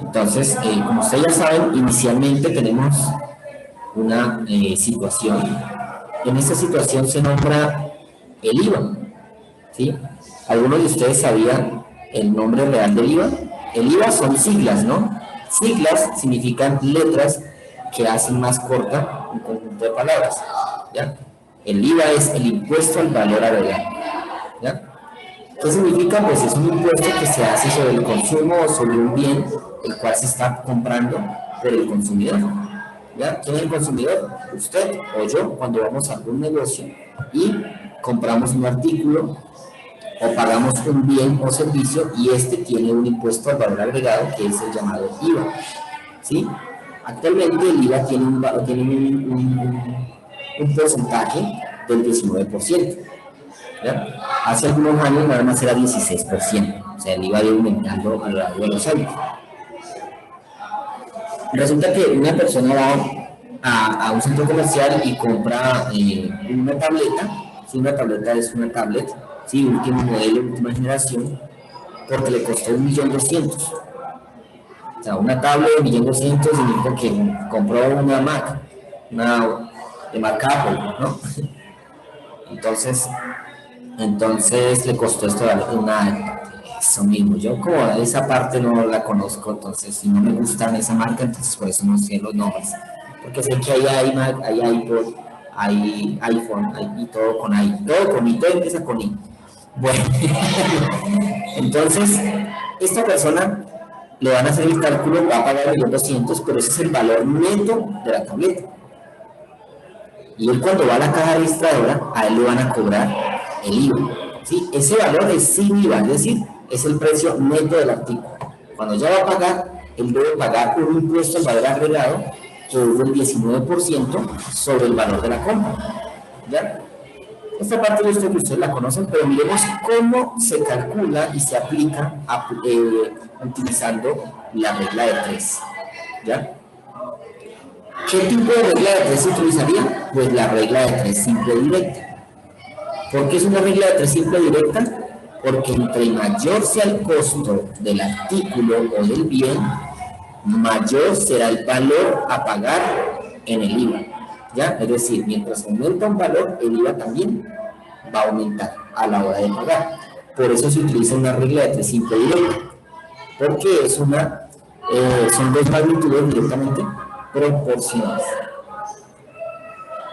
Entonces, como ustedes ya saben, inicialmente tenemos una situación. En esta situación se nombra el IVA, ¿sí? ¿Algunos de ustedes sabían el nombre real del IVA? El IVA son siglas, ¿no? Siglas significan letras que hacen más corta un conjunto de palabras, ¿ya? El IVA es el impuesto al valor agregado, ¿ya? ¿Qué significa? Pues es un impuesto que se hace sobre el consumo o sobre un bien el cual se está comprando por el consumidor. ¿Ya? ¿Quién es el consumidor? Usted o yo, cuando vamos a algún negocio y compramos un artículo o pagamos un bien o servicio y este tiene un impuesto al valor agregado que es el llamado IVA. ¿Sí? Actualmente el IVA tiene un porcentaje del 19%. ¿Ya? Hace algunos años nada más era 16%, o sea, el IVA ha ido aumentando a lo largo de los años. Resulta que una persona va a un centro comercial y compra una tableta, si una tableta es una tablet, sí, último modelo, última generación, porque le costó 1.200.000. O sea, una tablet de 1.200.000 significa que compró una Mac, una de marca Apple, ¿no? Entonces le costó esto eso mismo. Yo como esa parte no la conozco, entonces si no me gustan esa marca, entonces por eso no sé los nombres. Porque sé que hay iMac, hay iPod, hay iPhone, hay todo con i, todo empieza con i. Bueno, entonces esta persona le van a hacer el cálculo, va a pagar 1.200.000, pero ese es el valor neto de la tableta. Y él cuando va a la caja registradora, a él le van a cobrar el IVA. ¿Sí? Ese valor es sin IVA, es decir, es el precio neto del artículo. Cuando ya va a pagar, él debe pagar un impuesto al valor agregado que es del 19% sobre el valor de la compra. ¿Ya? Esta parte yo sé que ustedes la conocen, pero miremos cómo se calcula y se aplica utilizando la regla de 3. ¿Ya? ¿Qué tipo de regla de 3 se utilizaría? Pues la regla de 3 simple directa. ¿Por qué es una regla de 3 simple directa? Porque entre mayor sea el costo del artículo o del bien, mayor será el valor a pagar en el IVA. ¿Ya? Es decir, mientras aumenta un valor, el IVA también va a aumentar a la hora de pagar. Por eso se utiliza una regla de 3 simple directa. Porque es son dos magnitudes directamente proporcionales.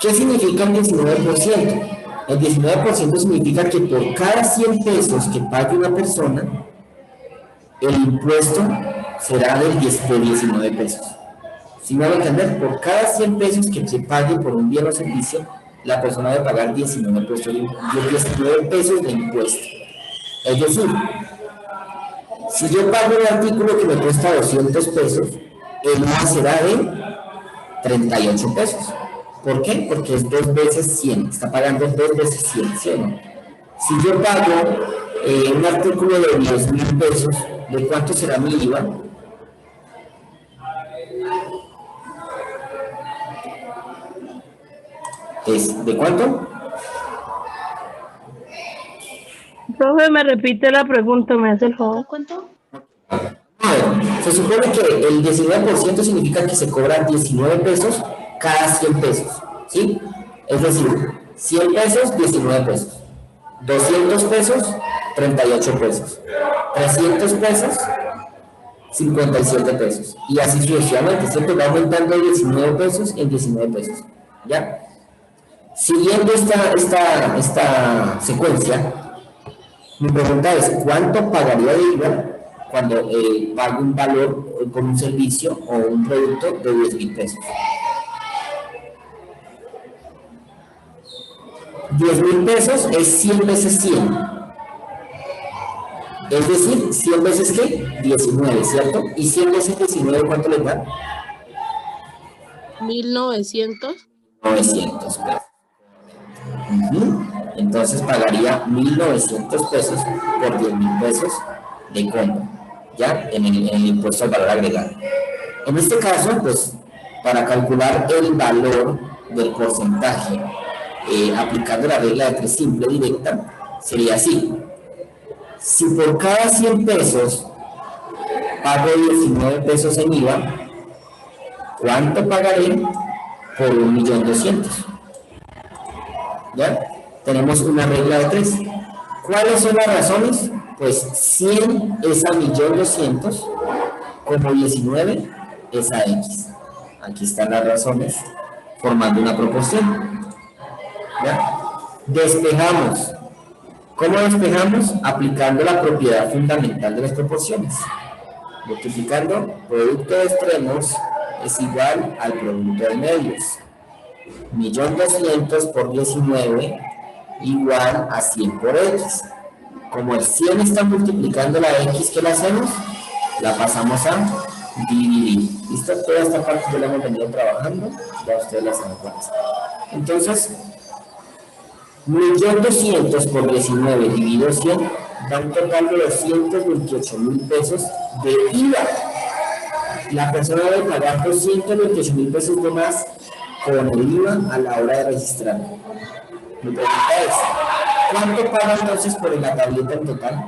¿Qué significa el 19%? El 19% significa que por cada 100 pesos que pague una persona, el impuesto será de 19 pesos. Si me van a entender, por cada 100 pesos que se pague por un bien o servicio, la persona debe pagar 19 pesos de impuesto. Es decir, si yo pago un artículo que me cuesta 200 pesos, el más será de 38 pesos. ¿Por qué? Porque es 2 veces 100, está pagando 2 veces 100, ¿sí o no? Si yo pago un artículo de 10.000 pesos, ¿de cuánto será mi IVA? ¿De cuánto? Profe, me repite la pregunta, me hace el favor. ¿Cuánto? Se supone que el 19% significa que se cobran 19 pesos cada 100 pesos, ¿sí? Es decir, 100 pesos, 19 pesos. 200 pesos, 38 pesos. 300 pesos, 57 pesos. Y así sucesivamente, siempre va aumentando de 19 pesos en 19 pesos, ¿ya? Siguiendo esta secuencia, mi pregunta es, ¿cuánto pagaría de IVA cuando pago un valor por un servicio o un producto de 10.000 pesos? 10.000 pesos es 100 veces 100. Es decir, 100 veces ¿qué? 19, ¿cierto? ¿Y 100 veces 19 cuánto le da? 1.900. 900 pesos. Entonces pagaría 1.900 pesos por 10.000 pesos de compra, ¿ya? En el impuesto al valor agregado. En este caso, pues, para calcular el valor del porcentaje aplicando la regla de 3 simple directa, sería así. Si por cada 100 pesos pago 19 pesos en IVA, ¿cuánto pagaré por 1.200.000? ¿Ya? Tenemos una regla de 3. ¿Cuáles son las razones? Pues 100 es a 1.200.000, como 19 es a X. Aquí están las razones formando una proporción. ¿Ya? Despejamos. ¿Cómo despejamos? Aplicando la propiedad fundamental de las proporciones. Multiplicando producto de extremos es igual al producto de medios. 1.200.000 por 19 igual a 100 por X. Como el 100 está multiplicando la X, ¿qué le hacemos? La pasamos a dividir. ¿Listo? Toda esta parte ya la hemos venido trabajando, ya ustedes la saben cuál es. Entonces, 1.200.000 por 19 dividido 100 da un total de 228.000 pesos de IVA. La persona debe pagar 228.000 pesos de más con el IVA a la hora de registrar. Mi pregunta es, ¿cuánto paga entonces por la tableta en total?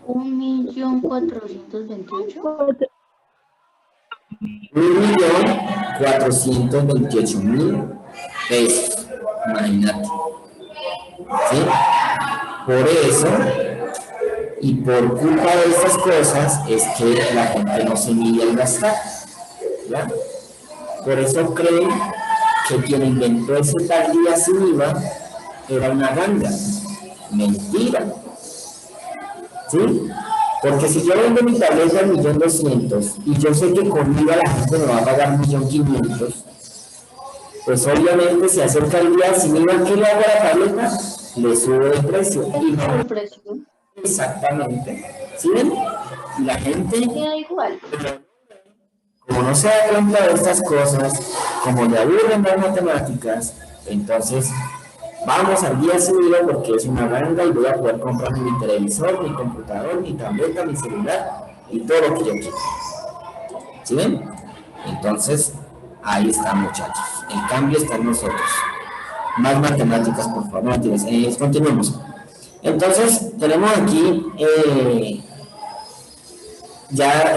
1.428.000. 1.428.000 pesos. Imagínate. ¿Sí? Por eso, y por culpa de estas cosas, es que la gente no se mide al gastar. ¿Ya? Por eso creen que quien inventó ese tal día sin IVA era una ganga. Mentira. ¿Sí? Porque si yo vendo mi tableta en 1.200.000 y yo sé que con IVA la gente me va a pagar 1.500.000, pues obviamente se acerca el día sin IVA, ¿qué le hago a la tableta? Le sube el precio. Y no, El precio exactamente. ¿Sí ven? Y la gente, queda igual. como no se da cuenta de estas cosas, como le aburren las matemáticas, entonces vamos al día sin IVA porque es una ganga y voy a poder comprar mi televisor, mi computador, mi tableta, mi celular y todo lo que yo quiera. ¿Sí ven? Entonces, ahí está, muchachos. El cambio está en nosotros. Más matemáticas, por favor. No, continuemos. Entonces, tenemos aquí ya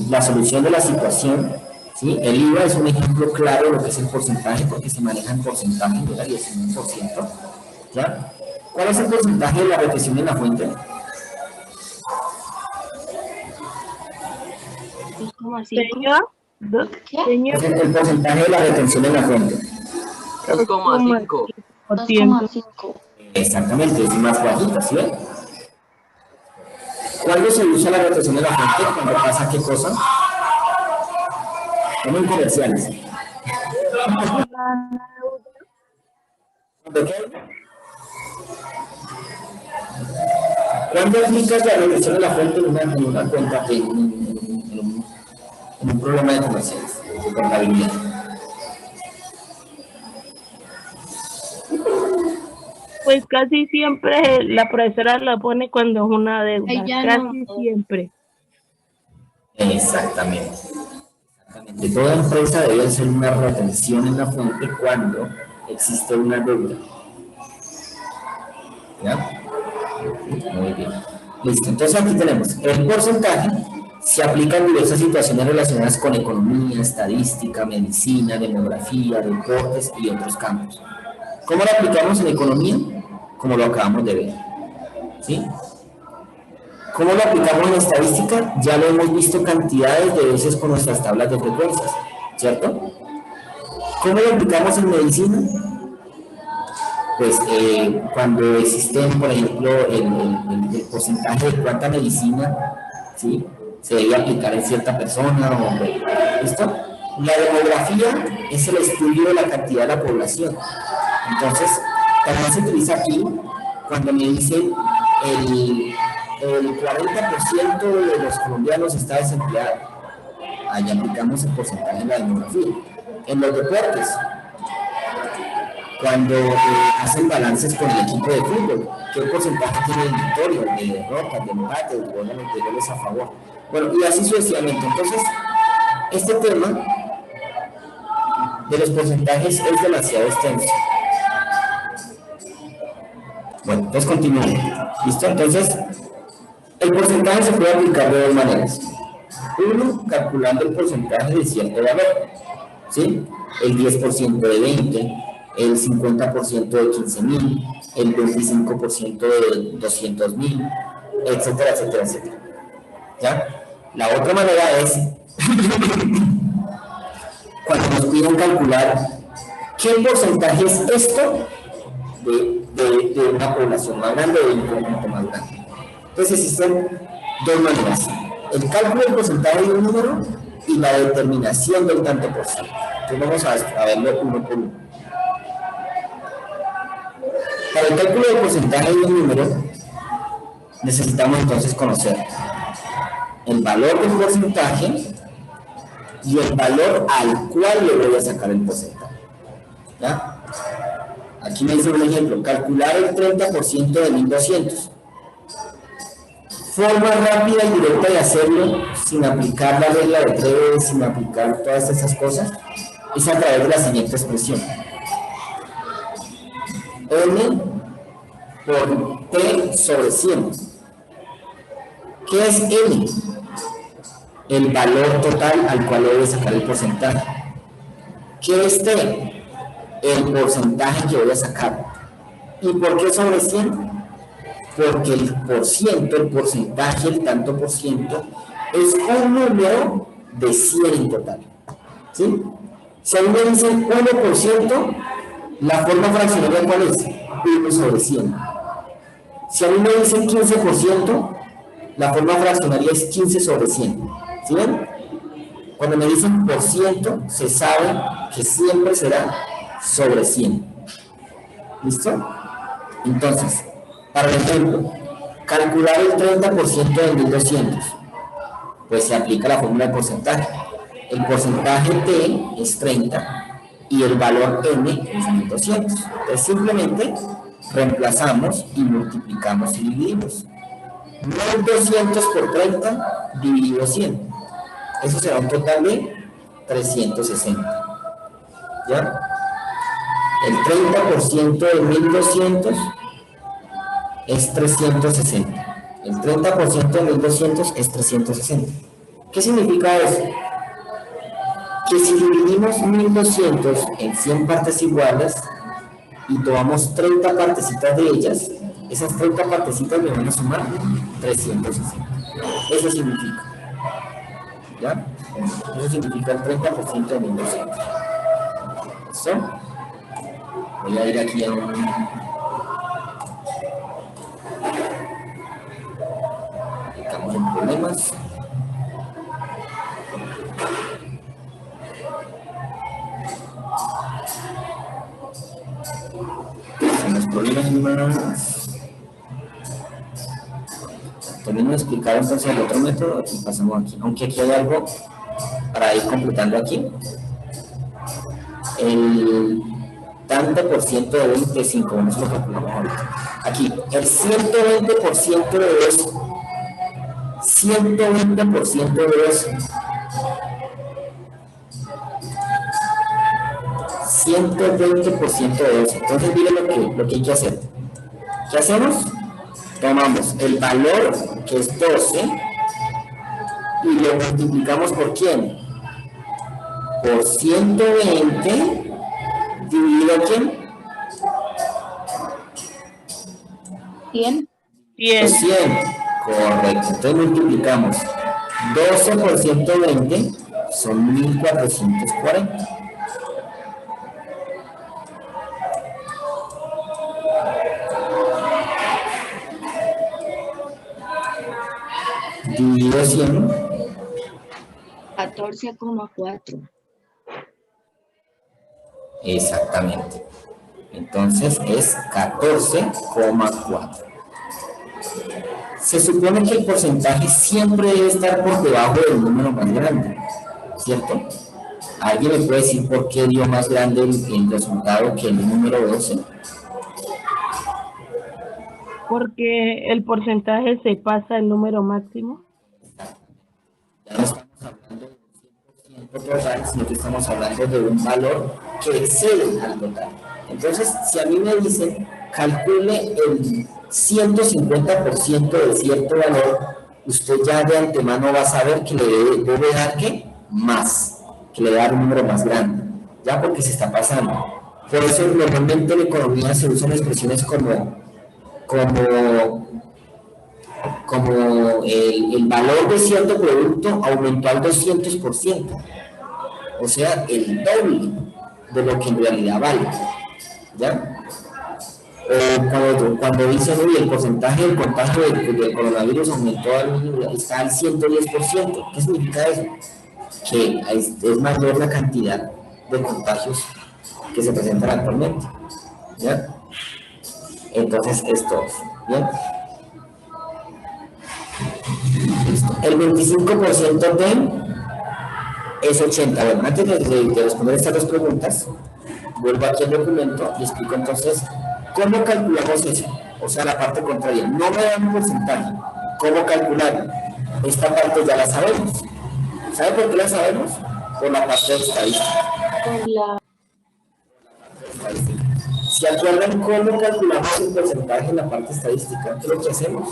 la solución de la situación. ¿Sí? El IVA es un ejemplo claro de lo que es el porcentaje, porque se maneja en porcentaje, llega al 19%. ¿Ya? ¿Cuál es el porcentaje de la retención en la fuente? 2,5. Señor, El porcentaje de la retención en la fuente. 2,5. 2,5. Exactamente, es más bajita, ¿sí ven? ¿Cuándo se usa la retención en la fuente? ¿Cuándo pasa qué cosa? Como en comerciales. ¿De qué? ¿Cuándo aplicas la retención en la fuente en una cuenta, en un programa de comerciales, de contabilidad? pues casi siempre la profesora la pone cuando es una deuda, Ay, ya casi no. siempre. Exactamente. De toda empresa debe hacer una retención en la fuente cuando existe una deuda. ¿Ya? Muy bien. Listo. Entonces aquí tenemos el porcentaje. Se aplica en diversas situaciones relacionadas con economía, estadística, medicina, demografía, deportes y otros campos. ¿Cómo lo aplicamos en economía? Como lo acabamos de ver. ¿Sí? ¿Cómo lo aplicamos en estadística? Ya lo hemos visto cantidades de veces con nuestras tablas de frecuencias, ¿cierto? ¿Cómo lo aplicamos en medicina? Pues cuando existen, por ejemplo, el porcentaje de cuánta medicina, ¿sí?, se debe aplicar en cierta persona, o, ¿listo? La demografía es el estudio de la cantidad de la población. Entonces, también se utiliza aquí cuando me dicen el 40% de los colombianos está desempleado. Ahí aplicamos el porcentaje de la demografía. En los deportes, cuando hacen balances con el equipo de fútbol, ¿qué porcentaje tiene de victorias, de derrotas, de empates, de goles a favor? Bueno, y así sucesivamente. Entonces, este tema de los porcentajes es demasiado extenso. Bueno, entonces continuamos. ¿Listo? Entonces, El porcentaje se puede aplicar de dos maneras. Uno, calculando el porcentaje de cierto valor, ¿sí? El 10% de 20, el 50% de 15.000, el 25% de 200.000, etcétera, etcétera, etcétera. ¿Ya? La otra manera es cuando nos piden calcular qué porcentaje es esto de una población más grande o de un conjunto más grande. Entonces existen dos maneras: el cálculo del porcentaje de un número y la determinación del tanto por ciento. Entonces vamos a verlo uno por uno. Para el cálculo del porcentaje de un número necesitamos entonces conocer el valor del porcentaje y el valor al cual le voy a sacar el porcentaje. ¿Ya? Aquí me dice un ejemplo: calcular el 30% de 1200. Forma rápida y directa de hacerlo sin aplicar la regla de 3, sin aplicar todas esas cosas, es a través de la siguiente expresión: n por t sobre 100. ¿Qué es n? El valor total al cual le voy a sacar el porcentaje. ¿Qué es t? El porcentaje que voy a sacar. ¿Y por qué sobre 100? Porque el porcentaje, el tanto por ciento, es un número de 100 en total. ¿Sí? Si a mí me dicen 1%, la forma fraccionaria ¿cuál es? 1 sobre 100. Si a mí me dicen 15%, la forma fraccionaria es 15 sobre 100. ¿Sí ven? Cuando me dicen por ciento, se sabe que siempre será sobre 100. ¿Listo? Entonces, para el ejemplo, calcular el 30% de 1200, pues se aplica la fórmula de porcentaje. El porcentaje T es 30 y el valor N es 1200. Entonces simplemente reemplazamos y multiplicamos y dividimos. 1200 por 30 dividido 100. Eso será un total de 360. ¿Ya? El 30% de 1200 es 360. El 30% de 1200 es 360. ¿Qué significa eso? Que si dividimos 1200 en 100 partes iguales y tomamos 30 partecitas de ellas, esas 30 partecitas me van a sumar 360. Eso significa. ¿Ya? Eso significa el 30% de 1200. ¿Listo? Voy a ir aquí a un... Estamos en problemas. En los problemas más. Termino de explicar entonces el otro método y pasamos aquí. Aunque aquí hay algo para ir completando aquí. El tanto por ciento de 25, bueno, eso lo calculamos ahorita. Aquí, el 120% de eso. 120% de eso. 120% de eso. Entonces, miren lo que hay que hacer. ¿Qué hacemos? Tomamos el valor, que es 12, y lo multiplicamos por ¿quién? Por 120 dividido ¿quién? 100. 100. 100. Correcto. Entonces multiplicamos 12 por 120, son 1440. Dividido 100. 14,4. Exactamente. Entonces es 14,4. Se supone que el porcentaje siempre debe estar por debajo del número más grande, ¿cierto? ¿Alguien me puede decir por qué dio más grande el resultado que el número 12? Porque el porcentaje se pasa el número máximo. Ya no estamos hablando de un 100% total, sino que estamos hablando de un valor que excede al total. Entonces, si a mí me dicen, calcule 150% de cierto valor, usted ya de antemano va a saber que le debe dar ¿qué? Más, que le debe dar un número más grande, ya porque se está pasando. Por eso normalmente en economía se usan expresiones como el valor de cierto producto aumentó al 200%, o sea, el doble de lo que en realidad vale, ¿ya? Cuando dicen, uy, el porcentaje del contagio del coronavirus aumentó está al 110%, ¿qué significa eso? Que es mayor la cantidad de contagios que se presentan actualmente, ¿ya? Entonces, esto es, ¿bien? Listo. El 25% de es 80. Bueno, antes de responder estas dos preguntas, vuelvo aquí al documento y explico entonces cómo calculamos eso, o sea, la parte contraria. No me dan un porcentaje. ¿Cómo calcularlo? Esta parte ya la sabemos. ¿Sabe por qué la sabemos? Por la parte de estadística. ¿Se acuerdan cómo calculamos el porcentaje en la parte estadística? ¿Qué es lo que hacemos?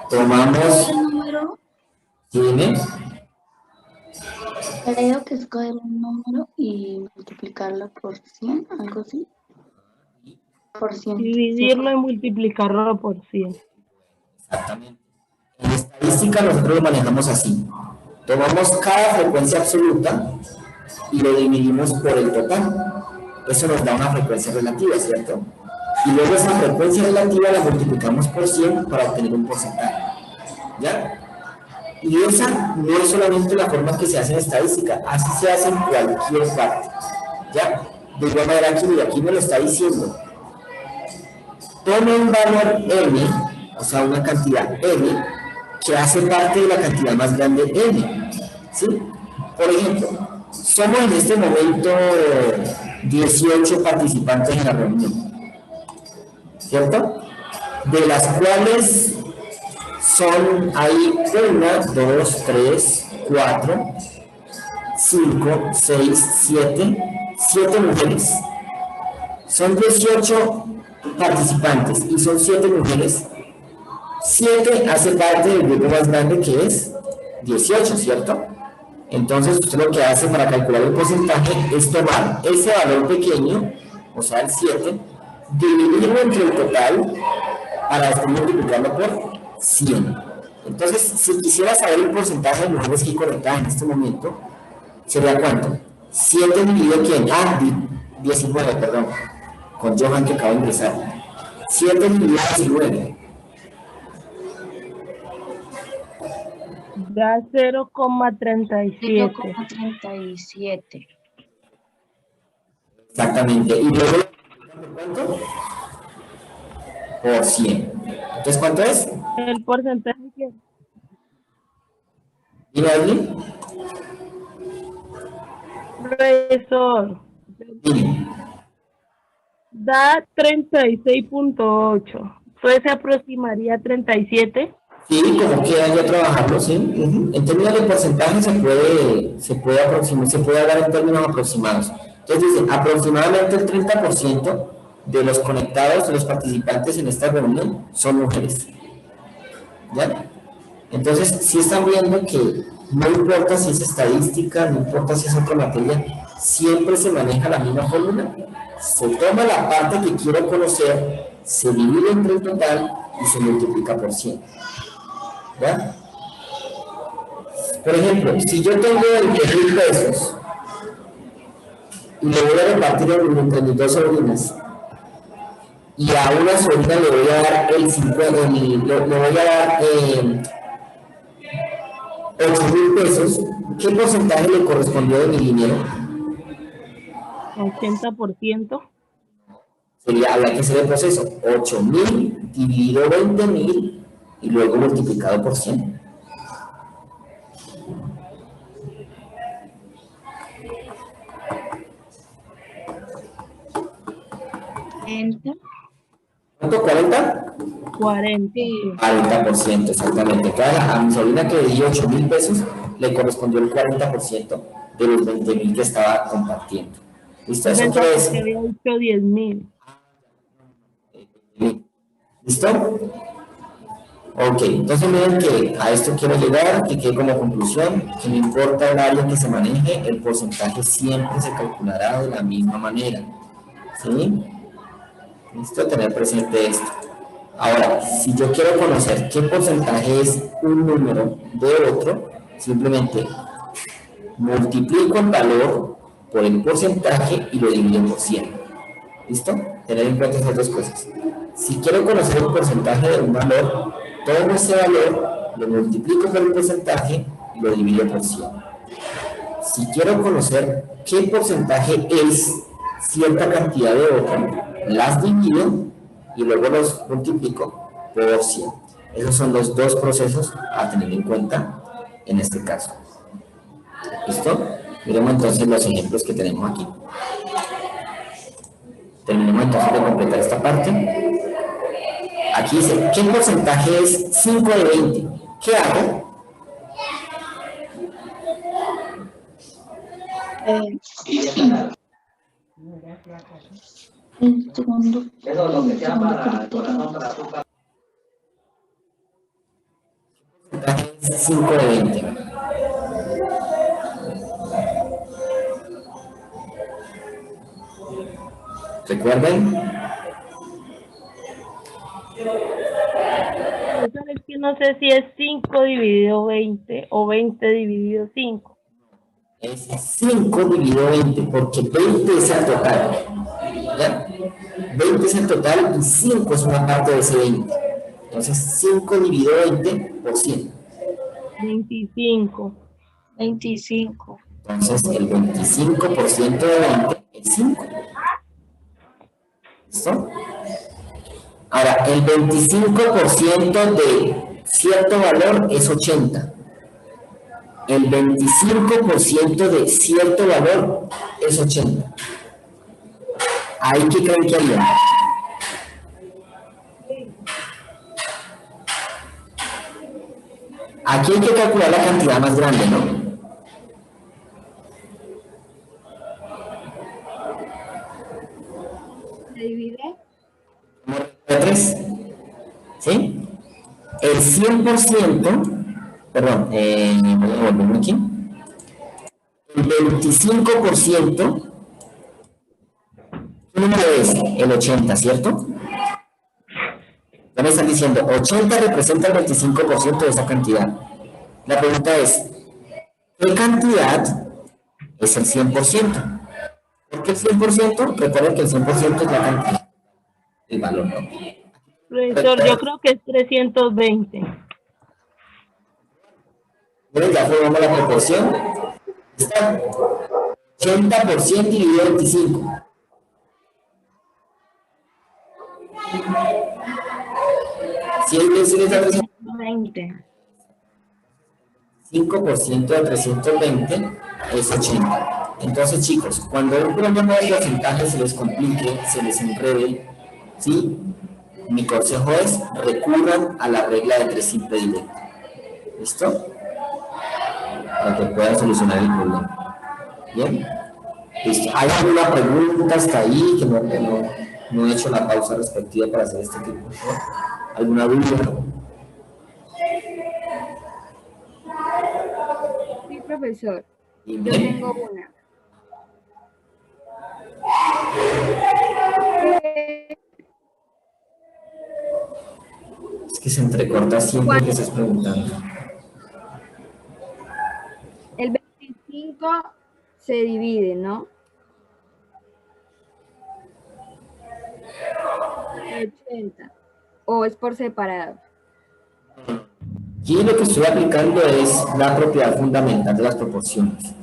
Tomamos... El número, ¿Tiene? creo que es coger un número y multiplicarlo por 100, algo así. Por 100. Dividirlo y multiplicarlo por 100. Exactamente. En estadística nosotros lo manejamos así. Tomamos cada frecuencia absoluta y lo dividimos por el total. Eso nos da una frecuencia relativa, ¿cierto? Y luego esa frecuencia relativa la multiplicamos por 100 para obtener un porcentaje. ¿Ya? Y esa no es solamente la forma que se hace en estadística, así se hace en cualquier parte. ¿Ya? De igual manera aquí me lo está diciendo. Tome un valor n, o sea, una cantidad n, que hace parte de la cantidad más grande n. ¿Sí? Por ejemplo, somos en este momento 18 participantes en la reunión, ¿cierto? De las cuales hay 1, 2, 3, 4, 5, 6, 7 mujeres. Son 18 participantes y son 7 mujeres. 7 hace parte del grupo más grande que es 18, ¿cierto? Entonces usted lo que hace para calcular el porcentaje es tomar ese valor pequeño, o sea el 7, dividirlo entre el total para después multiplicarlo por 100. Entonces, si quisiera saber el porcentaje de mujeres que conectadas en este momento, ¿sería cuánto? 7 dividido ¿quién? 19, perdón, con Johan que acaba de ingresar. 7 dividido 19. Da 0,37. 0,37. Exactamente. ¿Y luego cuánto? Por 100. Entonces, ¿cuánto es? El porcentaje que ¿Mira allí? profesor Mire. da 36.8. Pues se aproximaría a 37. Sí, como quiera ya trabajarlo, sí. En términos de porcentaje se puede aproximar, se puede hablar en términos aproximados. Entonces dice, aproximadamente el 30% de los conectados, de los participantes en esta reunión, son mujeres. ¿Ya? Entonces, sí están viendo que no importa si es estadística, no importa si es otra materia, siempre se maneja la misma fórmula. Se toma la parte que quiero conocer, se divide entre el total y se multiplica por 100. ¿Ya? Por ejemplo, si yo tengo 20.000 pesos y le voy a repartir entre mis dos sobrinas, y a una sobrina le voy a dar el 50, le voy a dar 8.000 pesos, ¿qué porcentaje le correspondió de mi dinero? 80%. Habría que hacer el proceso, 8.000 dividido 20.000 y luego multiplicado por 100. ¿Cuánto? ¿40? 40%, exactamente. A mi sobrina que le di 8.000 pesos, le correspondió el 40% de los 20.000 que estaba compartiendo. ¿Listo? ¿Eso Pensaba qué es? que había dicho 10.000. ¿Listo? Ok, entonces miren que a esto quiero llegar, que quede como conclusión, que no importa el área que se maneje, el porcentaje siempre se calculará de la misma manera. ¿Sí? ¿Listo? Tener presente esto. Ahora, si yo quiero conocer qué porcentaje es un número de otro, simplemente multiplico el valor por el porcentaje y lo divido por 100. ¿Listo? Tener en cuenta esas dos cosas. Si quiero conocer el porcentaje de un valor, todo ese valor lo multiplico por el porcentaje y lo divido por 100. Si quiero conocer qué porcentaje es cierta cantidad de otro, las divido y luego los multiplico por 100. Esos son los dos procesos a tener en cuenta en este caso. ¿Listo? Miremos entonces los ejemplos que tenemos aquí. Terminemos entonces de completar esta parte. Aquí dice, ¿qué porcentaje es 5 de 20? ¿Qué hago? El segundo Porcentaje es 5 de 20. ¿Recuerden? Es que no sé si es 5 dividido 20 o 20 dividido 5. Es 5 dividido 20, porque 20 es el total. ¿Ya? 20 es el total y 5 es una parte de ese 20. Entonces, 5 dividido 20 por 100. 25. 25. Entonces, el 25% de 20 es 5. ¿Listo? Ahora, el 25% de cierto valor es 80. El 25% de cierto valor es 80. ¿Ahí qué creen que haría? Aquí hay que calcular la cantidad más grande, ¿no? ¿Se divide? Como regla de 3. ¿Sí? El 100%, perdón, voy a volverme aquí. El 25%, ¿qué número es? El 80, ¿cierto? Ya me están diciendo, 80 representa el 25% de esa cantidad. La pregunta es, ¿qué cantidad es el 100%? ¿Por qué el 100%? Recuerden que el 100% es la cantidad, el valor, ¿no? Profesor, yo creo que es 320. Miren, ya formamos la proporción. Está 80% dividido 25. Si es decir, 20. 5% de 320 es 80. Entonces, chicos, cuando un problema de porcentaje se les complique, se les enrede, ¿sí? Mi consejo es recurran a la regla de 3 simple directa. ¿Listo? Para que puedan solucionar el problema. ¿Bien? ¿Listo? ¿Hay alguna pregunta hasta ahí que no he hecho la pausa respectiva para hacer este tipo? ¿No? ¿Alguna duda? Sí, profesor. Yo Bien. tengo una. Es que se entrecorta siempre que estés preguntando. El 25 se divide, ¿no? 80. ¿O es por separado? Aquí lo que estoy aplicando es la propiedad fundamental de las proporciones.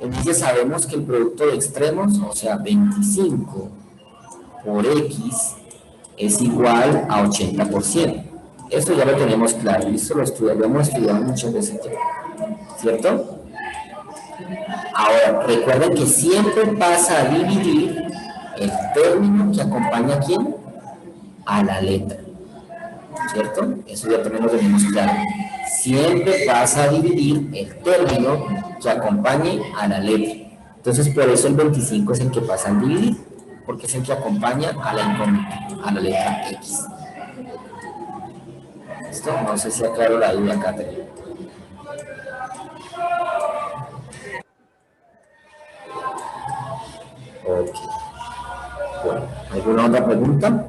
Entonces sabemos que el producto de extremos, o sea, 25 por X, es igual a 80%. Esto ya lo tenemos claro, y esto lo hemos estudiado muchas veces ya, ¿cierto? Ahora, recuerden que siempre pasa a dividir el término que acompaña a ¿quién? A la letra. ¿cierto? Eso ya también lo tenemos claro. Siempre pasa a dividir el término que acompañe a la letra. Entonces, por eso el 25 es el que pasa al dividir, porque es el que acompaña a la incógnita, a la letra X. ¿Listo? No sé si aclaro la duda, Catherine. Ok. Bueno, ¿alguna otra pregunta?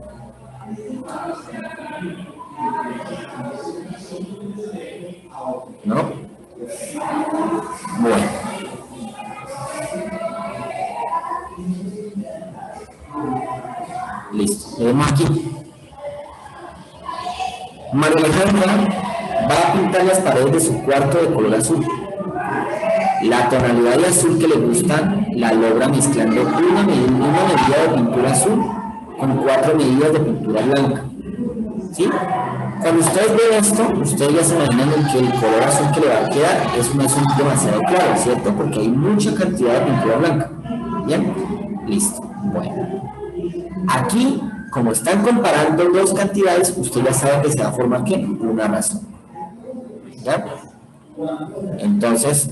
¿No? Bueno. Listo. Tenemos aquí. María Alejandra va a pintar las paredes de su cuarto de color azul. La tonalidad de azul que le gusta la logra mezclando una medida de pintura azul con 4 medidas de pintura blanca. ¿Sí? Cuando ustedes ven esto, ustedes ya se imaginan que el color azul que le va a quedar es un azul demasiado claro, ¿cierto? Porque hay mucha cantidad de pintura blanca. ¿Bien? Listo. Bueno. Aquí, como están comparando dos cantidades, usted ya sabe que se va a formar ¿qué? Una razón. ¿Ya? Entonces,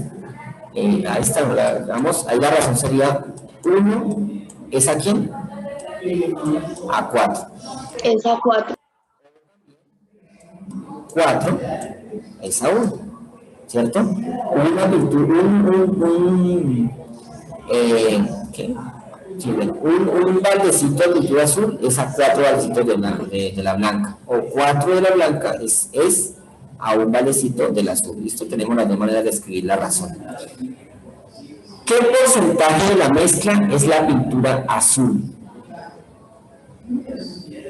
ahí está, vamos, ahí la razón sería 1 es a quién? A 4. Es a 4. 4 es a 1, ¿cierto? Una pintura, ¿qué? Sí, un baldecito de pintura azul es a 4 baldecitos de la blanca, o 4 de la blanca es a un baldecito del azul. Listo, tenemos las dos maneras de escribir la razón. ¿Qué porcentaje de la mezcla es la pintura azul?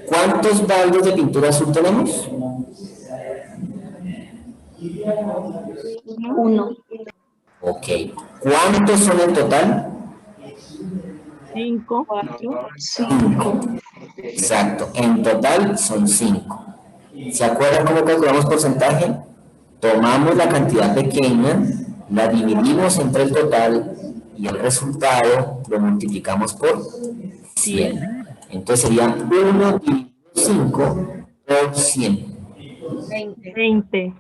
¿Cuántos baldes de pintura azul tenemos? 1. Ok. ¿Cuántos son en total? 5. 5. Exacto. En total son 5. ¿Se acuerdan cómo calculamos porcentaje? Tomamos la cantidad pequeña, la dividimos entre el total y el resultado lo multiplicamos por 100. Entonces sería 1 dividido 5 por 100. 20.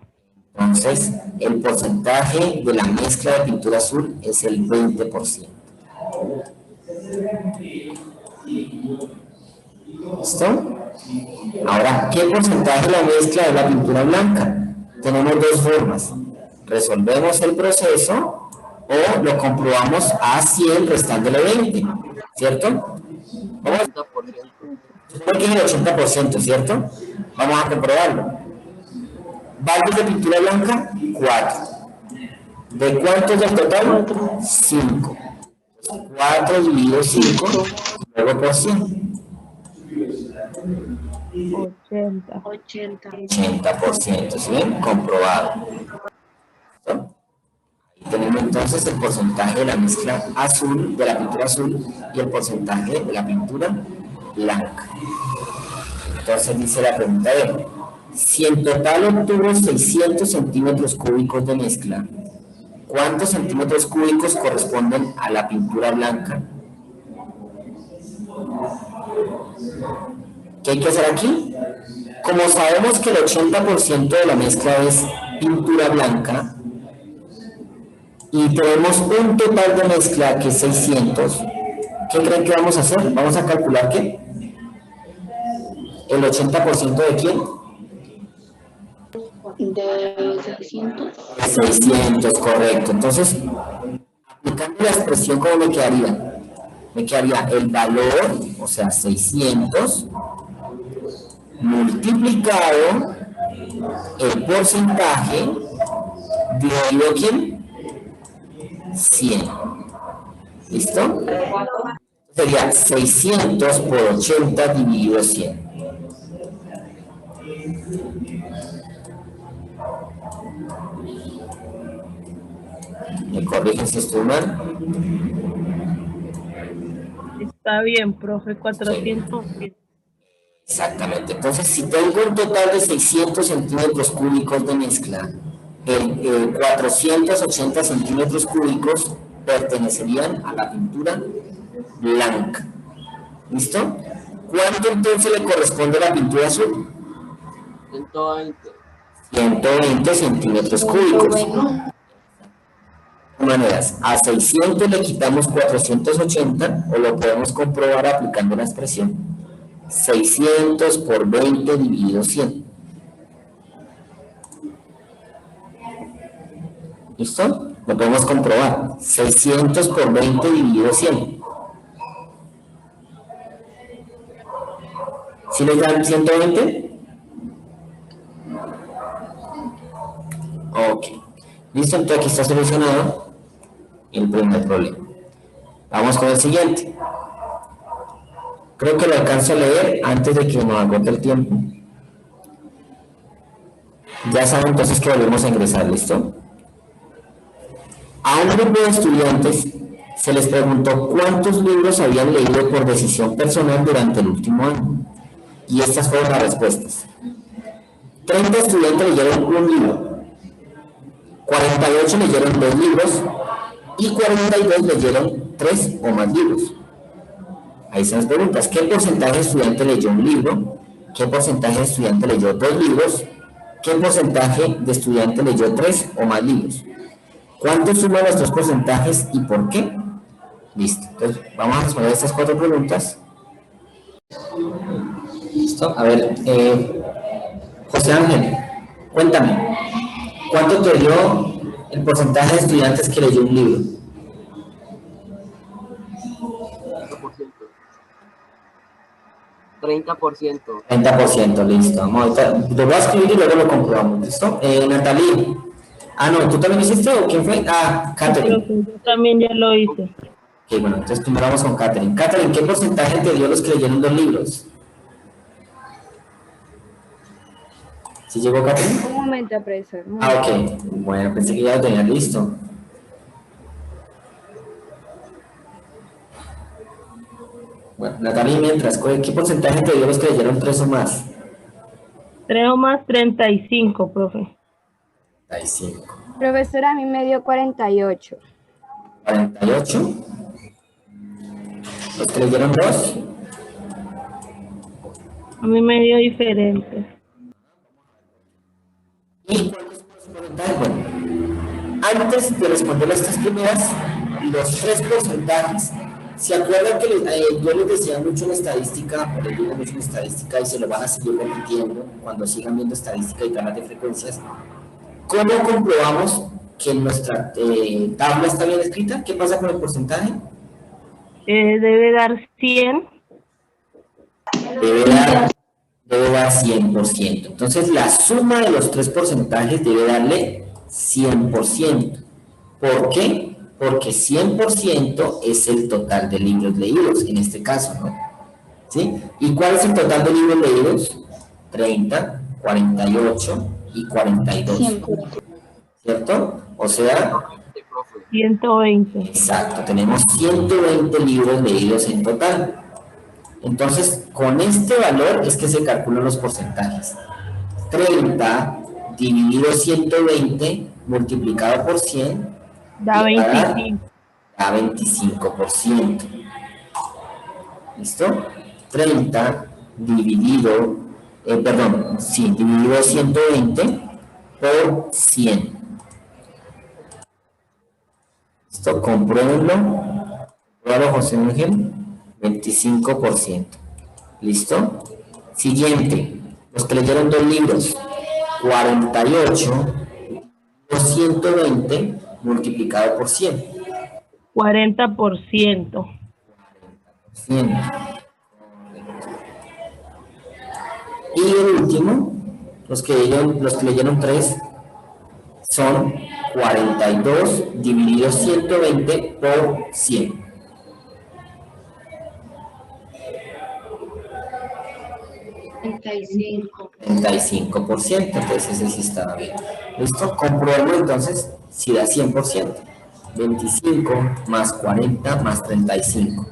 Entonces, el porcentaje de la mezcla de pintura azul es el 20%. ¿Listo? Ahora, ¿qué porcentaje de la mezcla de la pintura blanca? Tenemos dos formas. Resolvemos el proceso o lo comprobamos a 100 restándole 20, ¿cierto? Vamos a porque es el 80%, ¿cierto? Vamos a comprobarlo. Baldes de pintura blanca, 4. ¿De cuántos del total? 5. 4 dividido 5, luego por 100. 80%, ¿sí ven? Comprobado. ¿Listo? Ahí tenemos entonces el porcentaje de la mezcla azul, de la pintura azul, y el porcentaje de la pintura blanca. Entonces dice la pregunta B. Si en total obtuvo 600 centímetros cúbicos de mezcla, ¿cuántos centímetros cúbicos corresponden a la pintura blanca? ¿Qué hay que hacer aquí? Como sabemos que el 80% de la mezcla es pintura blanca y tenemos un total de mezcla que es 600, ¿qué creen que vamos a hacer? Vamos a calcular ¿qué? ¿El 80% de quién? De 600. 600, correcto. Entonces, aplicando la expresión, ¿cómo me quedaría? Me quedaría el valor, o sea, 600, multiplicado el porcentaje, dividido ¿quién? 100. ¿Listo? Sería 600 por 80 dividido 100. ¿Me corrigen si estoy mal? Está bien, profe, 400. Exactamente. Entonces, si tengo un total de 600 centímetros cúbicos de mezcla, 480 centímetros cúbicos pertenecerían a la pintura blanca. ¿Listo? ¿Cuánto entonces le corresponde a la pintura azul? 120 centímetros cúbicos. De maneras, a 600 le quitamos 480 o lo podemos comprobar aplicando la expresión 600 por 20 dividido 100. ¿Listo? Lo podemos comprobar. 600 por 20 dividido 100. ¿Sí les dan 120? Ok. Listo, entonces aquí está solucionado el primer problema. Vamos con el siguiente. Creo que lo alcanzo a leer antes de que nos agote el tiempo. Ya saben entonces que volvemos a ingresar, ¿listo? A un grupo de estudiantes se les preguntó cuántos libros habían leído por decisión personal durante el último año. Y estas fueron las respuestas. 30 estudiantes leyeron un libro, 48 leyeron 2 libros y 42 leyeron 3 o más libros. Ahí están las preguntas. ¿Qué porcentaje de estudiante leyó un libro? ¿Qué porcentaje de estudiante leyó 2 libros? ¿Qué porcentaje de estudiante leyó 3 o más libros? ¿Cuánto suman los 2 porcentajes y por qué? Listo. Entonces, vamos a responder estas 4 preguntas. Listo. A ver, José Ángel, cuéntame, ¿cuánto te dio el porcentaje de estudiantes que leyó un libro? 30%. 30%, listo. Vamos a, lo voy a escribir y luego lo comprobamos, ¿listo? Natalie. Ah, no, ¿tú también hiciste o quién fue? Ah, Catherine. Yo también ya lo hice. Ok, bueno, entonces primero vamos con Catherine. Catherine, ¿qué porcentaje te dio los que leyeron 2 libros? ¿Sí llegó Catherine? Un momento, profesor. Ah, ok. Bueno, pensé que ya lo tenían listo. Bueno, Natalie, mientras, ¿qué porcentaje te dio los que leyeron 3 o más? 3 o más, 35, profe. 35. Profesora, a mí me dio 48. 48. ¿Los que leyeron 2? A mí me dio diferente. ¿Y cuántos porcentajes? Bueno, antes de responder estas primeras, los 3 porcentajes. ¿Se acuerdan que yo les decía mucho en estadística, o les digo mucho en estadística y se lo van a seguir repitiendo cuando sigan viendo estadística y tablas de frecuencias? ¿Cómo comprobamos que nuestra tabla está bien escrita? ¿Qué pasa con el porcentaje? Debe dar 100. Debe dar 100%. Entonces, la suma de los 3 porcentajes debe darle 100%. ¿Por qué? Porque 100% es el total de libros leídos, en este caso, ¿no? ¿Sí? ¿Y cuál es el total de libros leídos? 30, 48 y 42. ¿Cierto? O sea, 120. exacto, tenemos 120 libros leídos en total. Entonces, con este valor es que se calculan los porcentajes. 30 dividido 120 multiplicado por 100 da 25. Da 25%. ¿Listo? 30 dividido, dividido 120 por 100. ¿Listo? Compruébenlo. Compruébalo, José Ángel. 25%. ¿Listo? Siguiente. Los que leyeron 2 libros. 48 por 120 multiplicado por 100. 40%. 100. Y el último, los que leyeron 3, son 42 dividido 120 por 100. 35%, entonces ese sí estaba bien. ¿Listo? Compruebo entonces si da 100%. 25 más 40 más 35.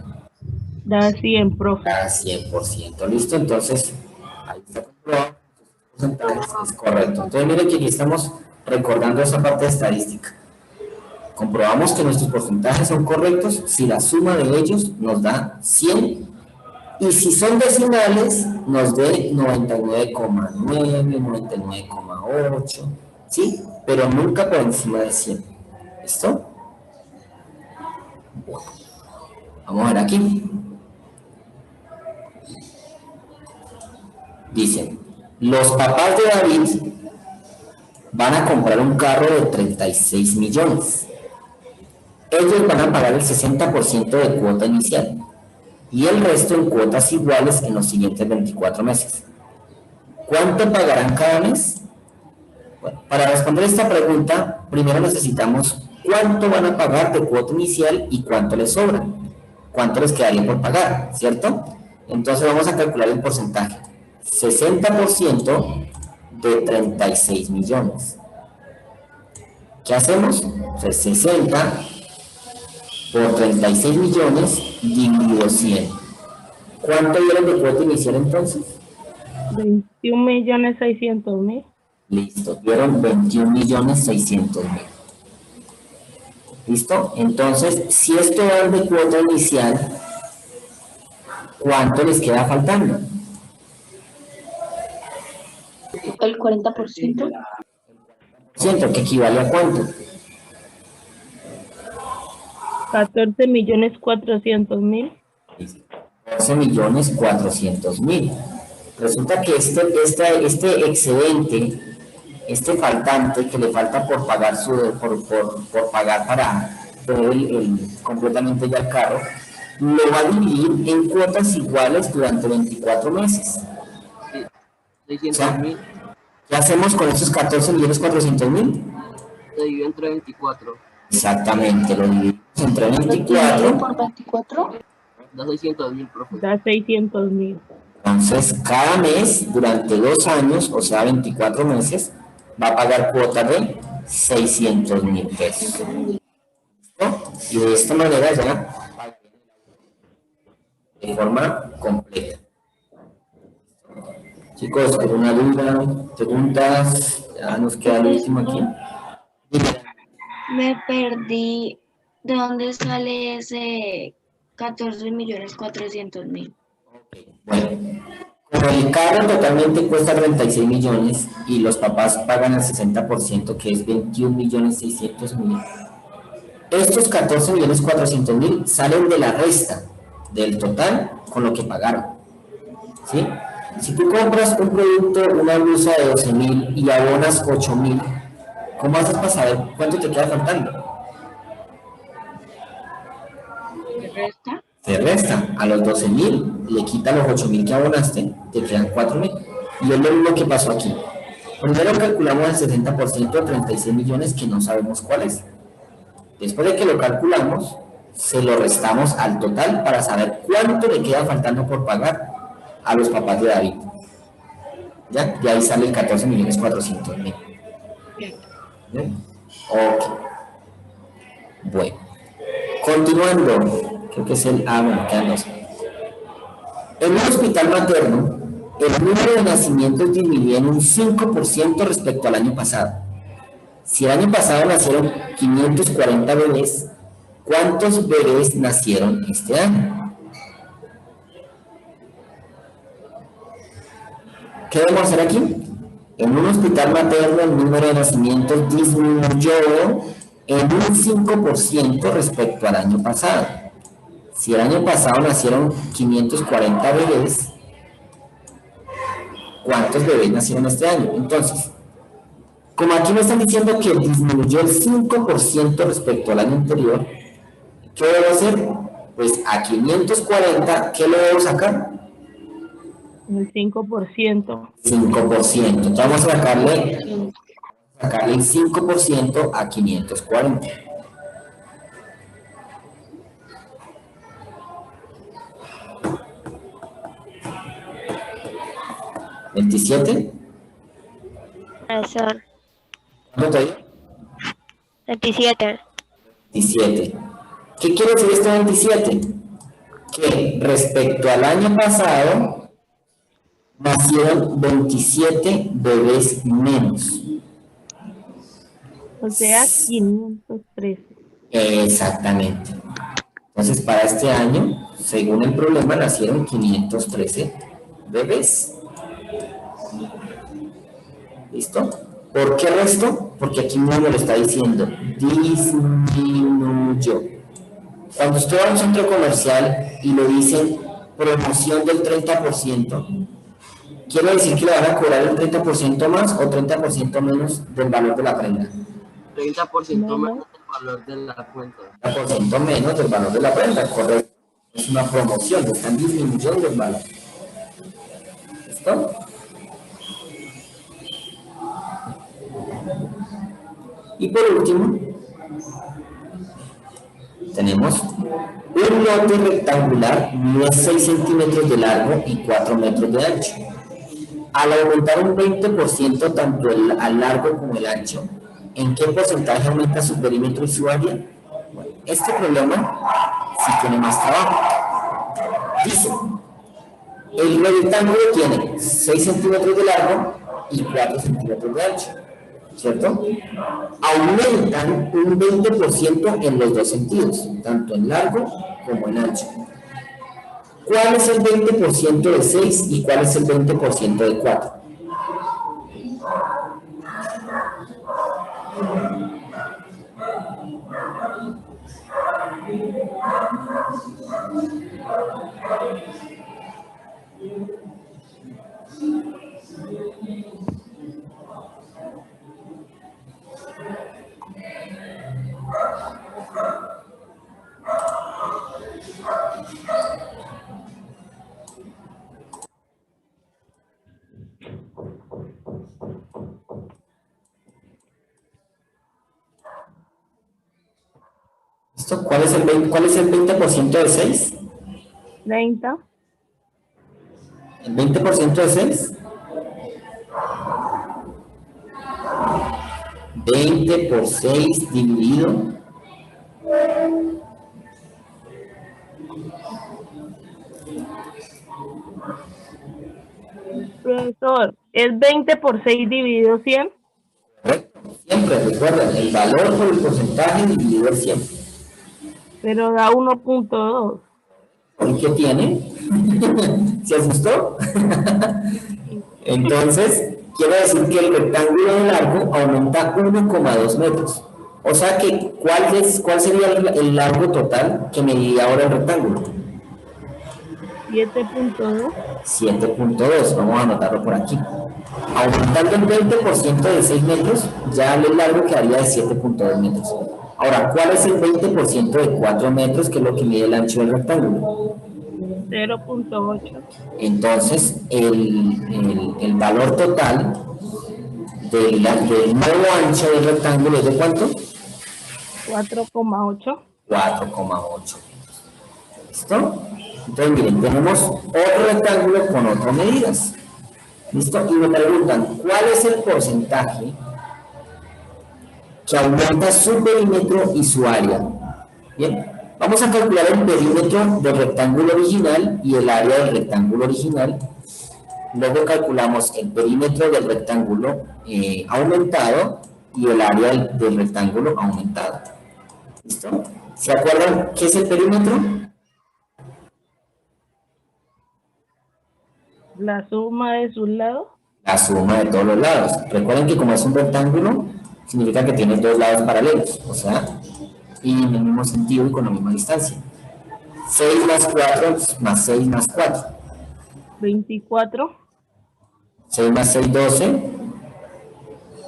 Da 100, profe. Da 100%. ¿Listo? Entonces, ahí está comprobado. Es correcto. Entonces, miren que aquí estamos recordando esa parte de estadística. Comprobamos que nuestros porcentajes son correctos si la suma de ellos nos da 100 Y si son decimales, nos dé 99,9, 99,8, ¿sí? Pero nunca por encima de 100. ¿Listo? Bueno, vamos a ver aquí. Dicen, los papás de David van a comprar un carro de 36 millones. Ellos van a pagar el 60% de cuota inicial y el resto en cuotas iguales en los siguientes 24 meses. ¿Cuánto pagarán cada mes? Bueno, para responder esta pregunta, primero necesitamos cuánto van a pagar de cuota inicial y cuánto les sobra. Cuánto les quedaría por pagar, ¿cierto? Entonces vamos a calcular el porcentaje. 60% de 36 millones. ¿Qué hacemos? Pues 60 por 36 millones dividido 100. ¿Cuánto dieron de cuota inicial entonces? 21.600.000. Listo, dieron 21.600.000. ¿Listo? Entonces, si esto dan de cuota inicial, ¿cuánto les queda faltando? El 40%. ¿Que equivale a cuánto? 14.400.000. 14.400.000. Resulta que este excedente, este faltante que le falta por pagar por pagar para tener completamente ya el carro, lo va a dividir en cuotas iguales durante 24 meses. Sí, 600.000 ¿Qué hacemos con estos 14.400.000? se divide entre 24. Exactamente, lo dividimos entre ¿Lo 24. por 24? Da 600.000, profe. Da 600.000. Entonces, cada mes, durante 2 años, o sea, 24 meses, va a pagar cuota de 600.000 pesos. ¿Listo? Y de esta manera ya de forma completa. Chicos, ¿alguna duda, preguntas? Ya nos queda el último aquí. Me perdí. ¿De dónde sale ese 14.400.000? Bueno, como el carro totalmente cuesta 36 millones y los papás pagan el 60%, que es 21.600.000, estos 14.400.000 salen de la resta del total con lo que pagaron. ¿Sí? Si tú compras un producto, una blusa de 12.000 y abonas 8.000, ¿cómo haces para saber cuánto te queda faltando? ¿Me resta? Te resta. A los 12.000 le quita los 8.000 que abonaste, te quedan 4.000. Y es lo mismo que pasó aquí. Primero calculamos el 60% de 36 millones que no sabemos cuál es. Después de que lo calculamos, se lo restamos al total para saber cuánto le queda faltando por pagar a los papás de David. ¿Ya? Y ahí sale el 14.400.000. ¿Bien? Ok. Bueno. Continuando. Creo que es el... bueno, quedan dos. En un hospital materno, el número de nacimientos disminuyó en un 5% respecto al año pasado. Si el año pasado nacieron 540 bebés, ¿cuántos bebés nacieron este año? ¿Qué debemos hacer aquí? En un hospital materno el número de nacimientos disminuyó en un 5% respecto al año pasado. Si el año pasado nacieron 540 bebés, ¿cuántos bebés nacieron este año? Entonces, como aquí me están diciendo que disminuyó el 5% respecto al año anterior, ¿qué debo hacer? Pues a 540, ¿qué le debo sacar? El 5%. 5%. Entonces vamos a sacarle el 5% a 540. ¿27? Profesor, ¿Cuánto te dio? 27. 27. ¿Qué quiere decir este 27? Que respecto al año pasado nacieron 27 bebés menos. O sea, 513. Exactamente. Entonces, para este año, según el problema, nacieron 513 bebés. ¿Listo? ¿Por qué resto? Porque aquí mismo lo está diciendo, disminuyó. Cuando usted va a un centro comercial y le dicen promoción del 30%, ¿quiere decir que le van a cobrar el 30% más o 30% menos del valor de la prenda? 30% menos del valor de la cuenta. 30% menos del valor de la prenda, correcto. Es una promoción, están disminuyendo el valor. ¿Listo? Y por último, tenemos un lote rectangular, mide 6 centímetros de largo y 4 metros de ancho. Al aumentar un 20% tanto al largo como el ancho, ¿en qué porcentaje aumenta su perímetro y su área? Bueno, este problema sí tiene más trabajo. Dice, el rectángulo tiene 6 centímetros de largo y 4 centímetros de ancho, ¿cierto? Aumentan un 20% en los dos sentidos, tanto en largo como en ancho. ¿Cuál es el 20% de 6 y cuál es el 20% de 4? ¿Listo? ¿Cuál es el 20% de 6? 30. ¿El 20% de 6? 20 por 6 dividido. Profesor, ¿es 20 por 6 dividido 100? Correcto. Siempre recuerden, el valor por el porcentaje dividido el 100. Pero da 1.2. ¿Y qué tiene? ¿Se asustó? Entonces, quiere decir que el rectángulo de largo aumenta 1,2 metros. O sea que, ¿cuál sería el largo total que mediría ahora el rectángulo? 7.2. 7.2, vamos a anotarlo por aquí. Aumentando el 20% de 6 metros, ya el largo quedaría de 7.2 metros. Ahora, ¿cuál es el 20% de 4 metros, que es lo que mide el ancho del rectángulo? 0.8. Entonces, el valor total del nuevo ancho del rectángulo es de ¿cuánto? 4.8. 4,8. ¿Listo? Entonces, miren, tenemos otro rectángulo con otras medidas. ¿Listo? Y me preguntan, ¿cuál es el porcentaje que aumenta su perímetro y su área? Bien, vamos a calcular el perímetro del rectángulo original y el área del rectángulo original. Luego calculamos el perímetro del rectángulo aumentado y el área del rectángulo aumentado. ¿Listo? ¿Se acuerdan qué es el perímetro? La suma de sus lados. La suma de todos los lados. Recuerden que como es un rectángulo, significa que tiene dos lados paralelos, o sea, y en el mismo sentido y con la misma distancia. 6 más 4 más 6 más 4. 24. 6 más 6, 12.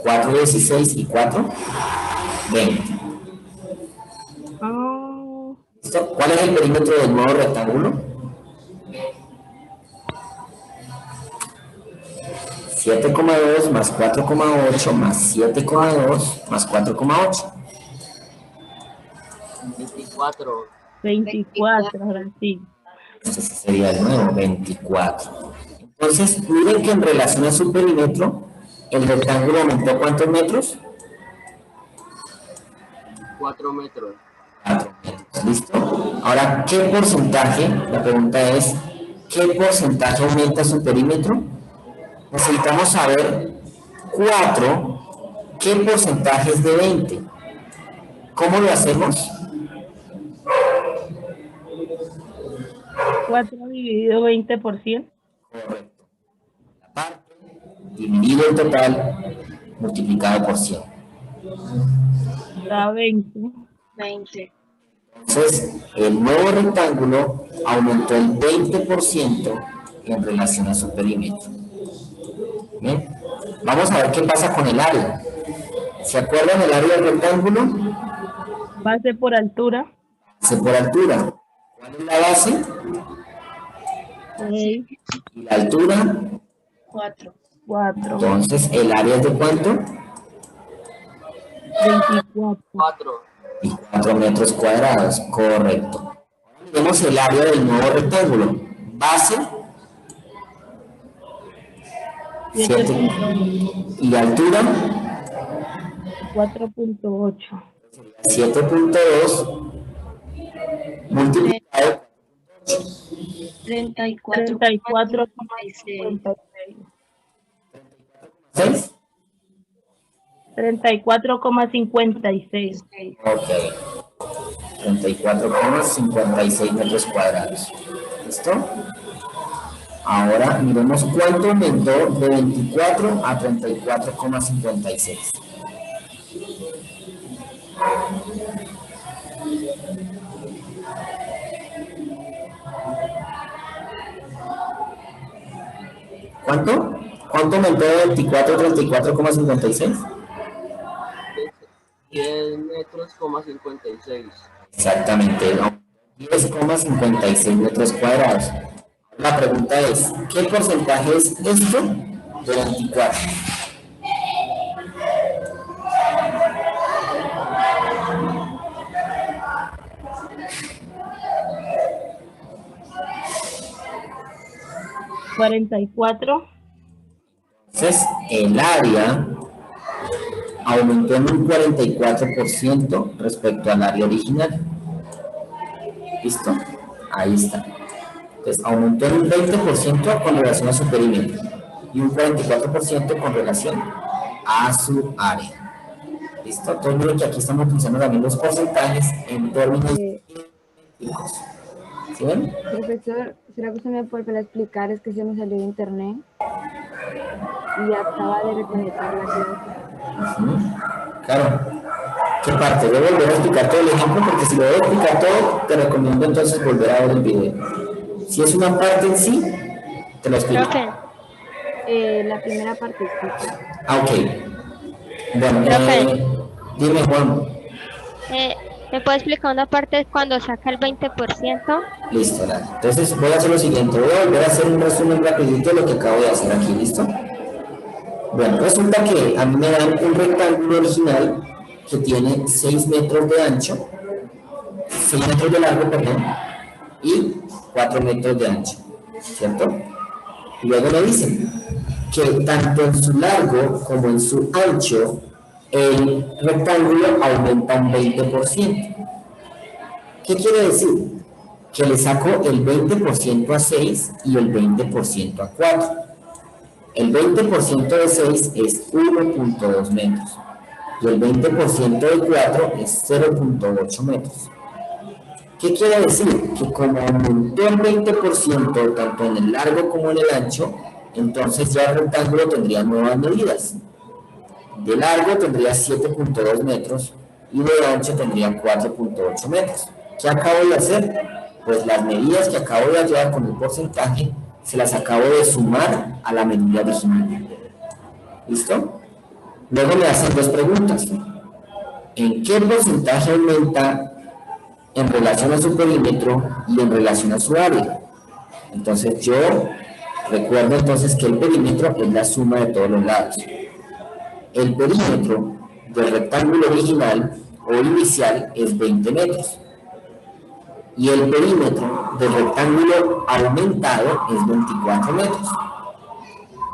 4, 16 y 4, 20. ¿Listo? ¿Cuál es el perímetro del nuevo rectángulo? 7,2 más 4,8 más 7,2 más 4,8. 24. 24, ahora sí. Entonces sería el nuevo 24. Entonces, miren que en relación a su perímetro, el rectángulo aumentó ¿cuántos metros? 4 metros. 4 metros. ¿Listo? Ahora, ¿qué porcentaje? La pregunta es, ¿qué porcentaje aumenta su perímetro? Necesitamos saber 4, ¿qué porcentaje es de 20? ¿Cómo lo hacemos? 4 dividido 20%. Correcto. La parte dividido el total multiplicado por 100. Da 20. 20. Entonces, el nuevo rectángulo aumentó el 20% en relación a su perímetro. ¿Bien? Vamos a ver qué pasa con el área. ¿Se acuerdan el área del rectángulo? Base por altura. Base por altura. ¿Cuál es la base? 6, Y la altura. 4. 4, Entonces, ¿el área es de cuánto? 24. 4. Y 4 metros cuadrados. Correcto. Ahora miremos el área del nuevo rectángulo. Base. 7. 7.8. Y altura. 4.8. 7.2 multiplicado 34. 34,56. 6. 34,56. Ok. 34,56 metros cuadrados. ¿Listo? Ahora miremos cuánto aumentó de 24 a 34,56. ¿Cuánto? ¿Cuánto aumentó de 24 a 34,56? 10 metros, 56. Exactamente, ¿no? 10,56 metros cuadrados. La pregunta es, ¿qué porcentaje es esto de 24? ¿44? Entonces, el área aumentó en un 44% respecto al área original. ¿Listo? Ahí está. Entonces, aumentó en un 20% con relación a su perímetro y un 44% con relación a su área. ¿Listo? Entonces, miren que aquí estamos utilizando también los porcentajes en términos numéricos. ¿Sí ven? Profesor, ¿será que usted me puede explicar? Es que se me salió de internet y acaba de reconectar la clase. Claro. ¿Qué parte? Debo volver a explicar todo el ejemplo porque si lo voy a explicar todo, te recomiendo entonces volver a ver el video. Si es una parte en sí, te lo explico. Profe, La primera parte, disculpe. Ah, ok. Bueno, Profe. dime, Juan. ¿Me puede explicar una parte cuando saca el 20%? Listo, dale. Entonces voy a hacer lo siguiente. Voy a volver a hacer un resumen rapidito de lo que acabo de hacer aquí, ¿listo? Bueno, resulta que a mí me dan un rectángulo original que tiene 6 metros de ancho, 6 metros de largo, perdón, y 4 metros de ancho, ¿cierto? Y luego me dicen que tanto en su largo como en su ancho, el rectángulo aumenta un 20%. ¿Qué quiere decir? Que le saco el 20% a 6 y el 20% a 4. El 20% de 6 es 1.2 metros y el 20% de 4 es 0.8 metros. ¿Qué quiere decir? Que como aumentó el 20% tanto en el largo como en el ancho, entonces ya el rectángulo tendría nuevas medidas. De largo tendría 7.2 metros y de ancho tendría 4.8 metros. ¿Qué acabo de hacer? Pues las medidas que acabo de hallar con el porcentaje se las acabo de sumar a la medida original. ¿Listo? Luego me hacen dos preguntas. ¿En qué porcentaje aumenta en relación a su perímetro y en relación a su área? Entonces yo recuerdo entonces que el perímetro es la suma de todos los lados. El perímetro del rectángulo original o inicial es 20 metros. Y el perímetro del rectángulo aumentado es 24 metros.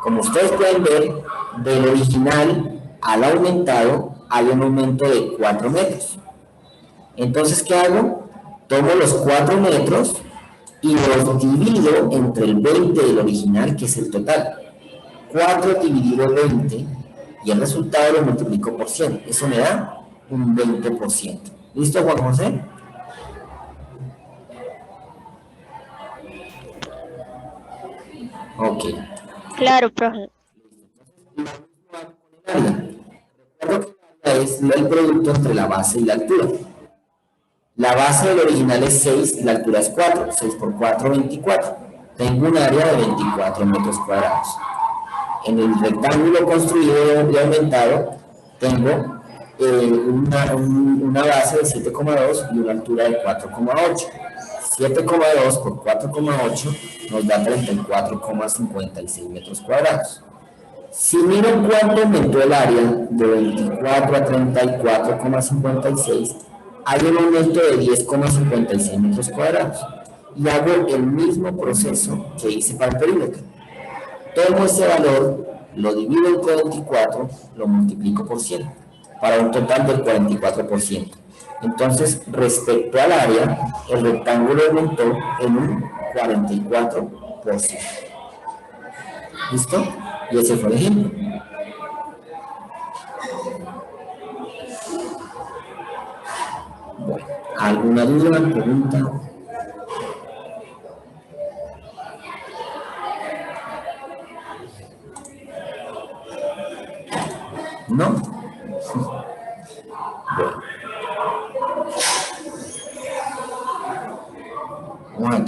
Como ustedes pueden ver, del original al aumentado hay un aumento de 4 metros. Entonces, ¿qué hago? Tomo los 4 metros y los divido entre el 20 del original, que es el total. 4 dividido 20 y el resultado lo multiplico por 100. Eso me da un 20%. ¿Listo, Juan José? Ok. Claro, profe. Recuerdo que el área es el producto entre la base y la altura. La base del original es 6 y la altura es 4. 6 por 4, 24. Tengo un área de 24 metros cuadrados. En el rectángulo construido y aumentado tengo una base de 7,2 y una altura de 4,8. 7,2 por 4,8 nos da 34,56 metros cuadrados. Si miro cuánto aumentó el área de 24 a 34,56, hay un aumento de 10,56 metros cuadrados. Y hago el mismo proceso que hice para el perímetro. Tomo ese valor, lo divido entre 24, lo multiplico por 100, para un total del 44%. Entonces, respecto al área, el rectángulo aumentó en un 44%. ¿Listo? Y ese fue el ejemplo. Bueno, ¿alguna duda, pregunta? ¿No? Bueno.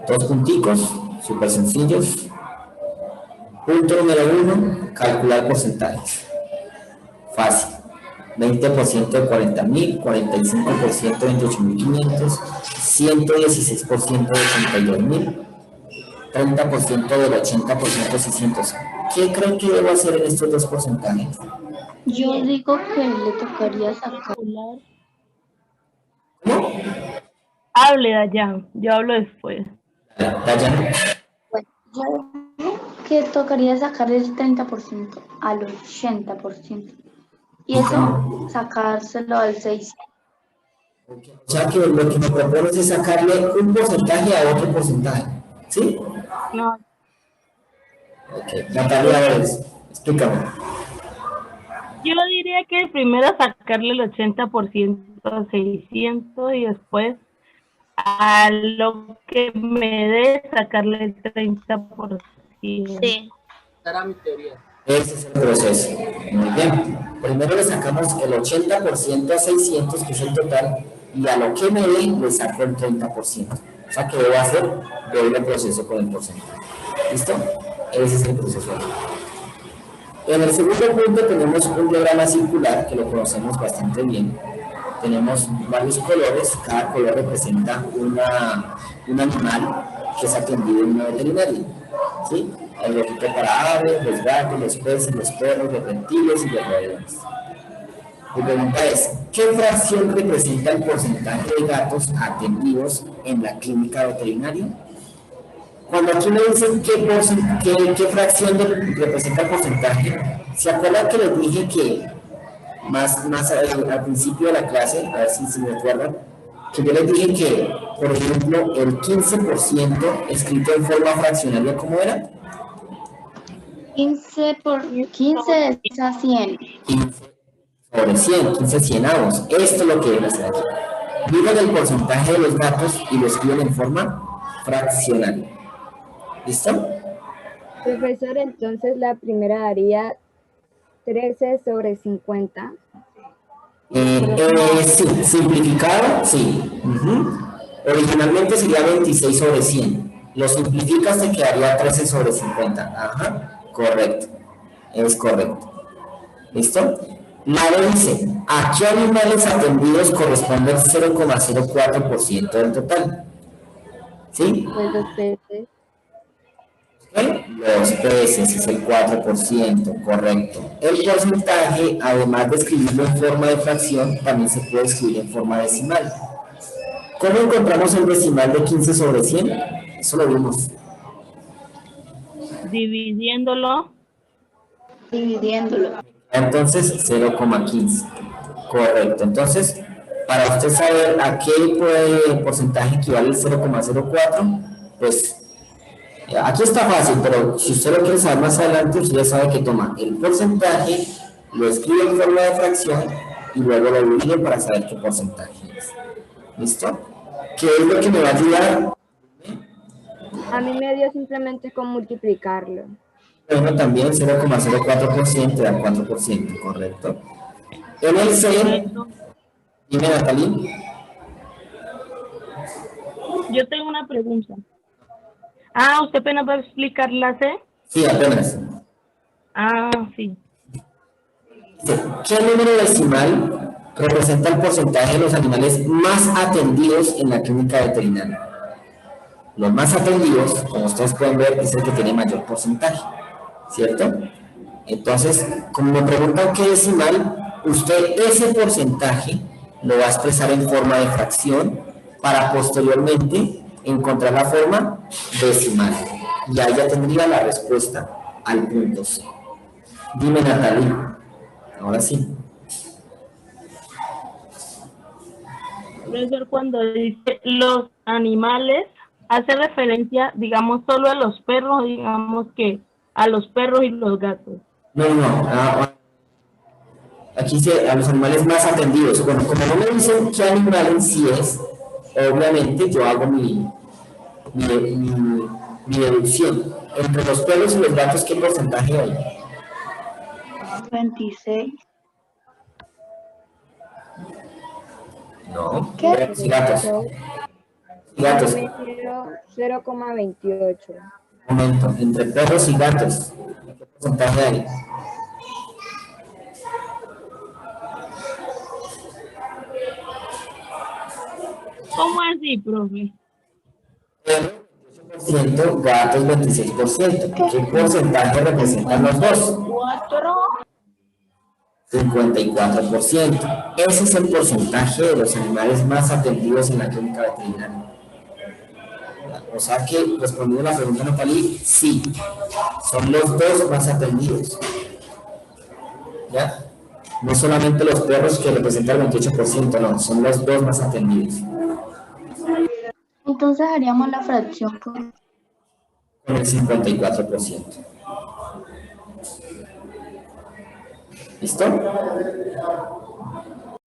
Dos punticos, súper sencillos. Punto número 1, calcular porcentajes. Fácil. 20% de 40.000, 45% de 28.500, 116% de 82.000, 30% del 80% de 600. ¿Qué creen que debo hacer en estos dos porcentajes? Yo digo que le tocaría sacar. ¿Cómo? Hable, Dayan. Yo hablo después. Dayan. Bueno, yo digo que tocaría sacar el 30% al 80%. Y eso sacárselo al 6%. O sea que lo que me propones es sacarle un porcentaje a otro porcentaje. ¿Sí? No, Ok, Natalia, explícame. yo diría que primero sacarle el 80% a 600 y después a lo que me dé sacarle el 30%. Sí. Esa era mi teoría. Ese es el proceso. Muy bien. Primero le sacamos el 80% a 600, que es el total, y a lo que me dé le saco el 30%. O sea que debo hacer doble proceso con el porcentaje. ¿Listo? Ese es el proceso. En el segundo punto tenemos un diagrama circular que lo conocemos bastante bien. Tenemos varios colores, cada color representa un animal que es atendido en una veterinaria. ¿Sí? El rojito para aves, los gatos, los peces, los perros, los reptiles y los roedores. Mi pregunta es, ¿qué fracción representa el porcentaje de gatos atendidos en la clínica veterinaria? Cuando aquí me dicen qué fracción representa el porcentaje, ¿se acuerdan que les dije que más al principio de la clase, a ver si me acuerdan, que yo les dije que, por ejemplo, el 15% escrito en forma fraccionaria, ¿cómo era? 15 por 15 es a 100. 15 sobre 100, 15 cienavos. Esto es lo que deben hacer aquí. Miren el porcentaje de los gatos y lo escriben en forma fraccionaria. ¿Listo? Profesor, entonces la primera daría 13 sobre 50. Sí, simplificado, sí. Originalmente sería 26 sobre 100. Lo simplificas, te quedaría 13 sobre 50. Ajá, correcto. Es correcto. ¿Listo? La B dice, ¿a qué animales atendidos corresponde el 0,04% del total? ¿Sí? Pues los peces. Los peces es el 4%, correcto. El porcentaje, además de escribirlo en forma de fracción, también se puede escribir en forma decimal. ¿Cómo encontramos el decimal de 15 sobre 100? Eso lo vimos. Dividiéndolo. Entonces, 0,15. Correcto. Entonces, para usted saber a qué porcentaje equivale el 0,04, pues aquí está fácil, pero si usted lo quiere saber más adelante, usted ya sabe que toma el porcentaje, lo escribe en forma de fracción y luego lo divide para saber qué porcentaje es. ¿Listo? ¿Qué es lo que me va a ayudar? A mí me dio simplemente con multiplicarlo. Bueno, también 0,04% da 4%, correcto. En el C, dime Natalie. Yo tengo una pregunta. Ah, ¿usted apenas va a explicar la C? Sí, apenas. Ah, sí. ¿Qué número decimal representa el porcentaje de los animales más atendidos en la clínica veterinaria? Los más atendidos, como ustedes pueden ver, es el que tiene mayor porcentaje, ¿cierto? Entonces, como me preguntan qué decimal, usted ese porcentaje lo va a expresar en forma de fracción para posteriormente encontrar la forma decimal. Y ahí ya tendría la respuesta al punto C. Dime, Natalie. Ahora sí. Profesor, cuando dice los animales, hace referencia, digamos, solo a los perros, digamos que a los perros y los gatos. No. Aquí dice a los animales más atendidos. Bueno, como no me dicen qué animal en sí es, obviamente yo hago mi deducción. Entre los perros y los gatos, ¿qué porcentaje hay? 26. No. ¿Qué? Perros y gatos. Y gatos. Me dio 0,28. Un momento. Entre perros y gatos, ¿qué porcentaje hay? ¿Cómo así, profe? Perros 28%, gatos 26%. ¿Qué porcentaje representan los dos? 54%. Ese es el porcentaje de los animales más atendidos en la clínica veterinaria. O sea que, respondiendo a la pregunta de Natalie, sí, son los dos más atendidos. ¿Ya? No solamente los perros que representan el 28%, no, son los dos más atendidos. Entonces haríamos la fracción Con el 54%. ¿Listo?